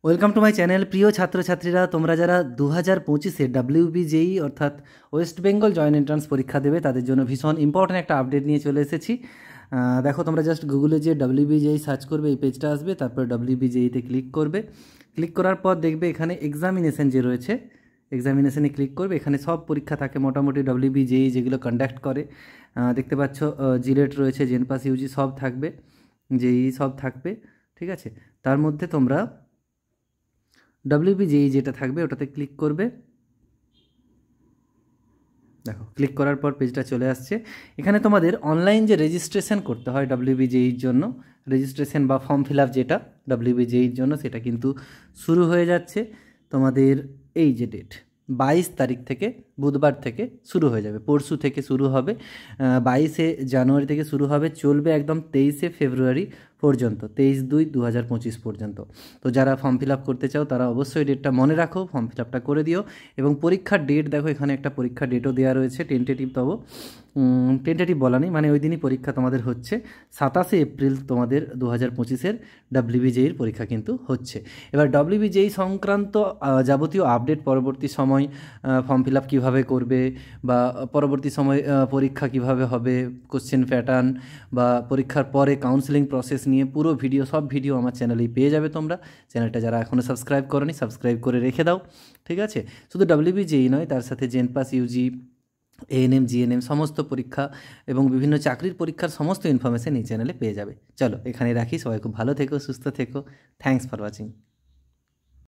Welcome to my channel. প্রিয় ছাত্রছাত্রীরা, তোমরা যারা 2025-এ WBJEE অর্থাৎ ওয়েস্ট বেঙ্গল জয়েন্ট এন্ট্রান্স পরীক্ষা দেবে তাদের জন্য ভীষণ ইম্পর্ট্যান্ট একটা আপডেট নিয়ে চলে এসেছি। দেখো, তোমরা জাস্ট গুগলে যে WBJEE সার্চ করবে, এই পেজটা আসবে, তারপর WBJEE-তে ক্লিক করবে। ক্লিক করার পর দেখবে এখানে এক্সামিনেশন যে রয়েছে, এক্সামিনেশনে ক্লিক করবে। এখানে সব পরীক্ষা থাকে মোটামুটি WBJEE যেগুলো কন্ডাক্ট করে। দেখতে পাচ্ছ জিলেট রয়েছে, জেনপাস, ইউজি সব থাকবে, JEE সব থাকবে, ঠিক আছে। তার মধ্যে তোমরা WBJEE যেটা থাকবে ওটাতে ক্লিক করবে। দেখো, ক্লিক করার পর পেজটা চলে আসছে। এখানে তোমাদের অনলাইন যে রেজিস্ট্রেশন করতে হয় WBJEE-র জন্য, রেজিস্ট্রেশন বা ফর্ম ফিল আপ যেটা WBJEE-র জন্য, সেটা কিন্তু শুরু হয়ে যাচ্ছে তোমাদের এই যে ডেট 22 তারিখ থেকে, বুধবার থেকে শুরু হয়ে যাবে। পরশু থেকে শুরু হবে, 22শে জানুয়ারি থেকে শুরু হবে, চলবে একদম 23শে ফেব্রুয়ারি পর্যন্ত, 23/2/2025 পর্যন্ত। তো যারা ফর্ম ফিল আপ করতে চাও তারা অবশ্যই ডেটটা মনে রাখো, ফর্ম ফিল আপটা করে দিও। এবং পরীক্ষার ডেট দেখো, এখানে একটা পরীক্ষার ডেটও দেওয়া রয়েছে, টেন্টেটিভ। তবে টেন্টেটিভ বলা নেই, মানে ওই দিনই পরীক্ষা তোমাদের হচ্ছে। 27শে এপ্রিল তোমাদের 2025-এর WBJEE-র পরীক্ষা কিন্তু হচ্ছে। এবার WBJEE সংক্রান্ত যাবতীয় আপডেট, পরবর্তী সময় ফর্ম ফিল আপ কীভাবে করবে, বা পরবর্তী সময় পরীক্ষা কিভাবে হবে, কোশ্চেন প্যাটার্ন, বা পরীক্ষার পরে কাউন্সেলিং প্রসেস নিয়ে পুরো ভিডিও, সব ভিডিও আমার চ্যানেলেই পেয়ে যাবে তোমরা। চ্যানেলটা যারা এখনও সাবস্ক্রাইব করোনি, সাবস্ক্রাইব করে রেখে দাও, ঠিক আছে। শুধু WBJEE নয়, তার সাথে জেনপাস, ইউজি, ANM, GNM সমস্ত পরীক্ষা এবং বিভিন্ন চাকরির পরীক্ষার সমস্ত ইনফরমেশন এই চ্যানেলে পেয়ে যাবে। চলো, এখানে রাখি। সবাই খুব ভালো থেকো, সুস্থ থেকো। Thanks for watching.